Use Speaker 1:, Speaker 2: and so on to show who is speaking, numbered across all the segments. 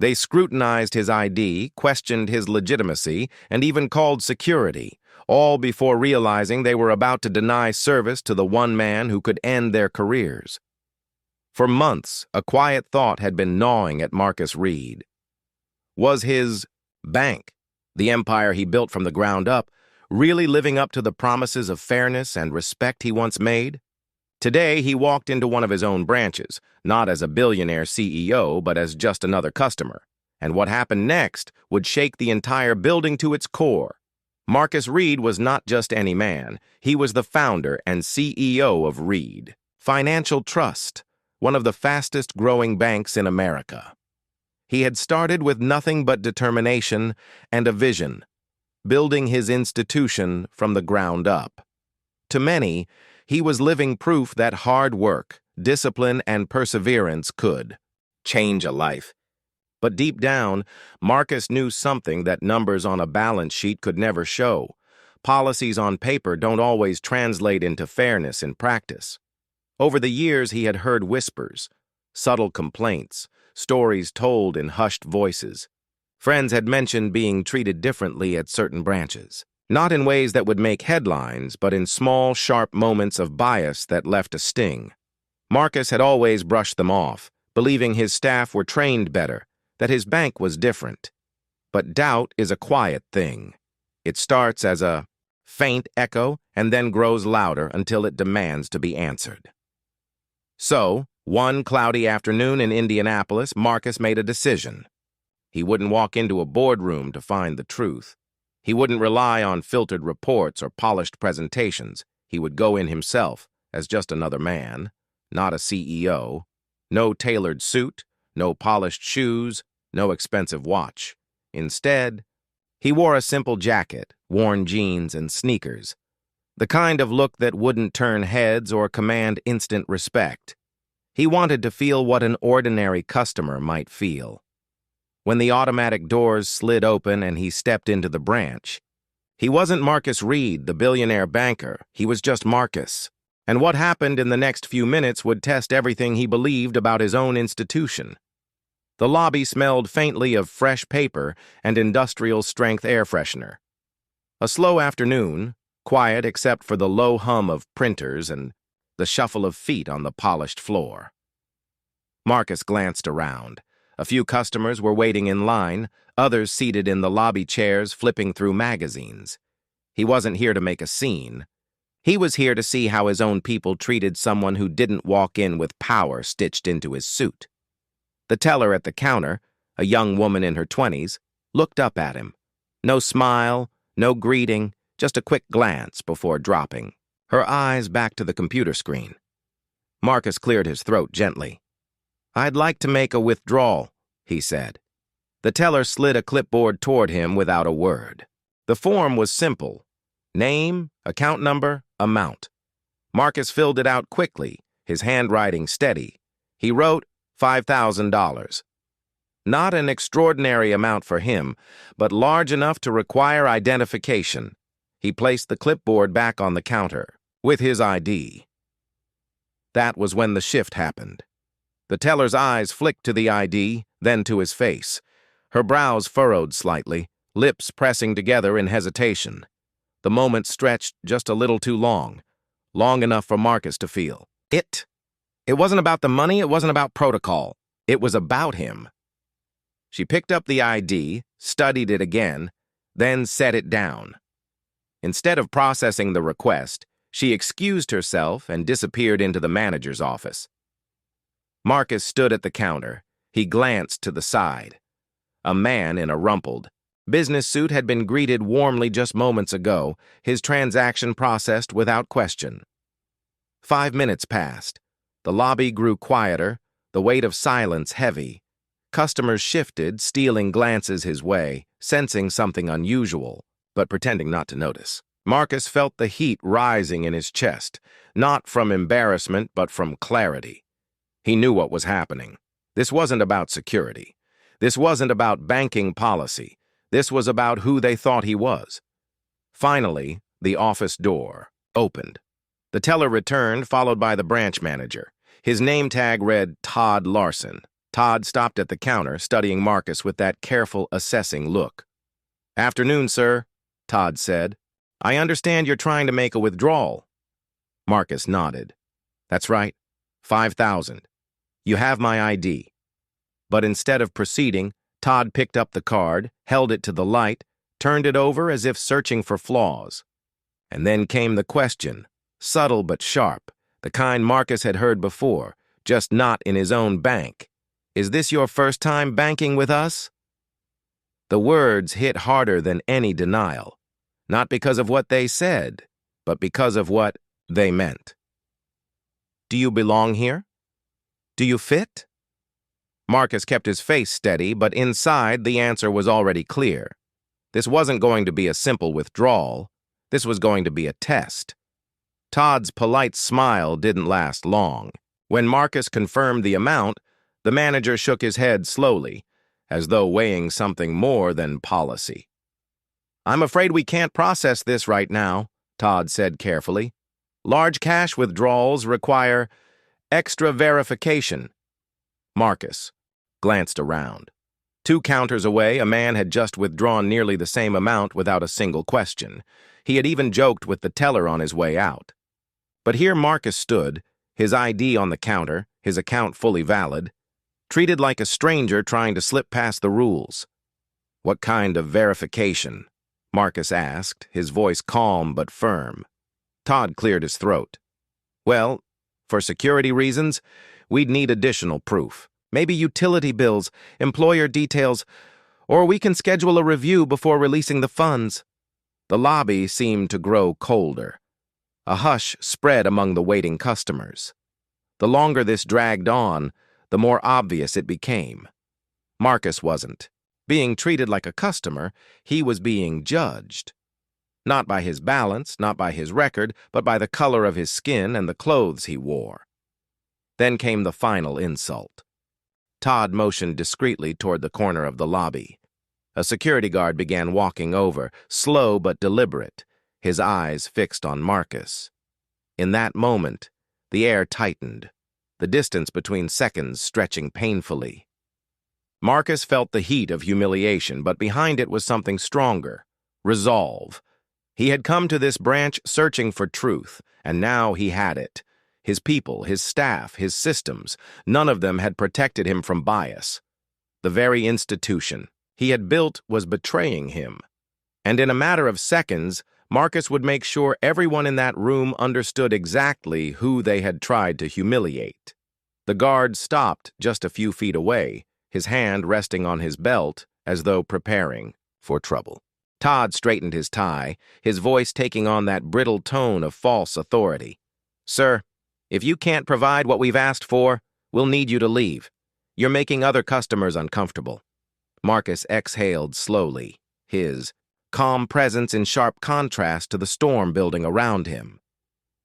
Speaker 1: They scrutinized his ID, questioned his legitimacy, and even called security, all before realizing they were about to deny service to the one man who could end their careers. For months, a quiet thought had been gnawing at Marcus Reed. Was his bank, the empire he built from the ground up, really living up to the promises of fairness and respect he once made? Today, he walked into one of his own branches, not as a billionaire CEO, but as just another customer. And what happened next would shake the entire building to its core. Marcus Reed was not just any man. He was the founder and CEO of Reed Financial Trust, one of the fastest-growing banks in America. He had started with nothing but determination and a vision, building his institution from the ground up. To many, he was living proof that hard work, discipline, and perseverance could change a life. But deep down, Marcus knew something that numbers on a balance sheet could never show. Policies on paper don't always translate into fairness in practice. Over the years, he had heard whispers, subtle complaints, stories told in hushed voices. Friends had mentioned being treated differently at certain branches. Not in ways that would make headlines, but in small, sharp moments of bias that left a sting. Marcus had always brushed them off, believing his staff were trained better, that his bank was different. But doubt is a quiet thing. It starts as a faint echo and then grows louder until it demands to be answered. So, one cloudy afternoon in Indianapolis, Marcus made a decision. He wouldn't walk into a boardroom to find the truth. He wouldn't rely on filtered reports or polished presentations. He would go in himself as just another man, not a CEO. No tailored suit, no polished shoes, no expensive watch. Instead, he wore a simple jacket, worn jeans, and sneakers. The kind of look that wouldn't turn heads or command instant respect. He wanted to feel what an ordinary customer might feel. When the automatic doors slid open and he stepped into the branch, he wasn't Marcus Reed, the billionaire banker. He was just Marcus. And what happened in the next few minutes would test everything he believed about his own institution. The lobby smelled faintly of fresh paper and industrial-strength air freshener. A slow afternoon, quiet except for the low hum of printers and the shuffle of feet on the polished floor. Marcus glanced around. A few customers were waiting in line, others seated in the lobby chairs flipping through magazines. He wasn't here to make a scene. He was here to see how his own people treated someone who didn't walk in with power stitched into his suit. The teller at the counter, a young woman in her 20s, looked up at him. No smile, no greeting, just a quick glance before dropping, her eyes back to the computer screen. Marcus cleared his throat gently. "I'd like to make a withdrawal," he said. The teller slid a clipboard toward him without a word. The form was simple. Name, account number, amount. Marcus filled it out quickly, his handwriting steady. He wrote $5,000. Not an extraordinary amount for him, but large enough to require identification. He placed the clipboard back on the counter, with his ID. That was when the shift happened. The teller's eyes flicked to the ID, then to his face. Her brows furrowed slightly, lips pressing together in hesitation. The moment stretched just a little too long enough for Marcus to feel. It wasn't about the money, it wasn't about protocol. It was about him. She picked up the ID, studied it again, then set it down. Instead of processing the request, she excused herself and disappeared into the manager's office. Marcus stood at the counter. He glanced to the side. A man in a rumpled business suit had been greeted warmly just moments ago, his transaction processed without question. 5 minutes passed. The lobby grew quieter, the weight of silence heavy. Customers shifted, stealing glances his way, sensing something unusual, but pretending not to notice. Marcus felt the heat rising in his chest, not from embarrassment, but from clarity. He knew what was happening. This wasn't about security. This wasn't about banking policy. This was about who they thought he was. Finally, the office door opened. The teller returned, followed by the branch manager. His name tag read Todd Larson. Todd stopped at the counter, studying Marcus with that careful, assessing look. "Afternoon, sir," Todd said. "I understand you're trying to make a withdrawal." Marcus nodded. "That's right. 5,000. You have my ID." But instead of proceeding, Todd picked up the card, held it to the light, turned it over as if searching for flaws. And then came the question, subtle but sharp, the kind Marcus had heard before, just not in his own bank. "Is this your first time banking with us?" The words hit harder than any denial, not because of what they said, but because of what they meant. "Do you belong here? Do you fit?" Marcus kept his face steady, but inside the answer was already clear. This wasn't going to be a simple withdrawal. This was going to be a test. Todd's polite smile didn't last long. When Marcus confirmed the amount, the manager shook his head slowly, as though weighing something more than policy. "I'm afraid we can't process this right now," Todd said carefully. "Large cash withdrawals require extra verification." Marcus glanced around. 2 counters away, a man had just withdrawn nearly the same amount without a single question. He had even joked with the teller on his way out. But here Marcus stood, his ID on the counter, his account fully valid, treated like a stranger trying to slip past the rules. "What kind of verification?" Marcus asked, his voice calm but firm. Todd cleared his throat. "Well, for security reasons, we'd need additional proof. Maybe utility bills, employer details, or we can schedule a review before releasing the funds." The lobby seemed to grow colder. A hush spread among the waiting customers. The longer this dragged on, the more obvious it became. Marcus wasn't being treated like a customer, he was being judged. Not by his balance, not by his record, but by the color of his skin and the clothes he wore. Then came the final insult. Todd motioned discreetly toward the corner of the lobby. A security guard began walking over, slow but deliberate, his eyes fixed on Marcus. In that moment, the air tightened, the distance between seconds stretching painfully. Marcus felt the heat of humiliation, but behind it was something stronger, resolve. He had come to this branch searching for truth, and now he had it. His people, his staff, his systems, none of them had protected him from bias. The very institution he had built was betraying him. And in a matter of seconds, Marcus would make sure everyone in that room understood exactly who they had tried to humiliate. The guard stopped just a few feet away, his hand resting on his belt as though preparing for trouble. Todd straightened his tie, his voice taking on that brittle tone of false authority. "Sir, if you can't provide what we've asked for, we'll need you to leave. You're making other customers uncomfortable." Marcus exhaled slowly, his calm presence in sharp contrast to the storm building around him.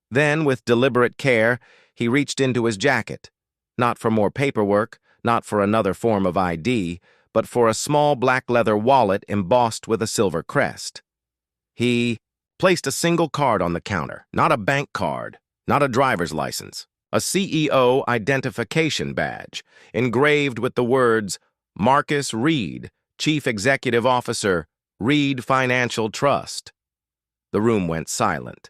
Speaker 1: Then, with deliberate care, he reached into his jacket, not for more paperwork, not for another form of ID, but for a small black leather wallet embossed with a silver crest. He placed a single card on the counter, not a bank card, not a driver's license, a CEO identification badge, engraved with the words, "Marcus Reed, Chief Executive Officer, Reed Financial Trust." The room went silent.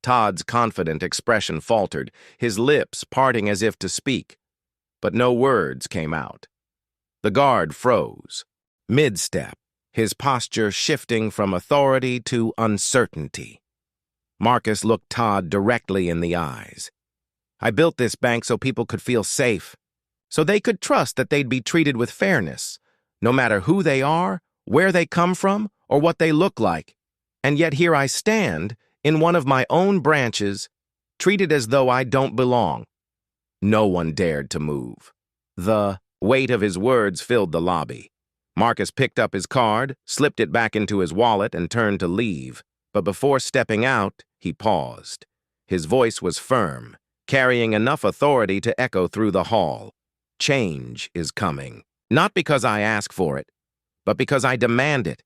Speaker 1: Todd's confident expression faltered, his lips parting as if to speak, but no words came out. The guard froze, mid-step, his posture shifting from authority to uncertainty. Marcus looked Todd directly in the eyes. "I built this bank so people could feel safe, so they could trust that they'd be treated with fairness, no matter who they are, where they come from, or what they look like. And yet here I stand, in one of my own branches, treated as though I don't belong." No one dared to move. The weight of his words filled the lobby. Marcus picked up his card, slipped it back into his wallet, and turned to leave. But before stepping out, he paused. His voice was firm, carrying enough authority to echo through the hall. "Change is coming. Not because I ask for it, but because I demand it.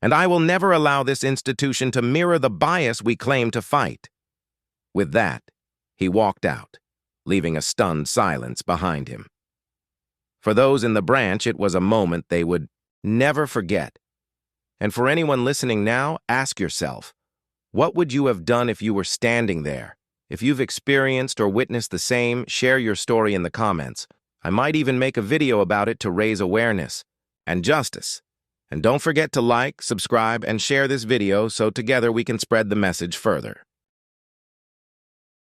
Speaker 1: And I will never allow this institution to mirror the bias we claim to fight." With that, he walked out, leaving a stunned silence behind him. For those in the branch, it was a moment they would never forget. And for anyone listening now, ask yourself, what would you have done if you were standing there? If you've experienced or witnessed the same, share your story in the comments. I might even make a video about it to raise awareness and justice. And don't forget to like, subscribe, and share this video so together we can spread the message further.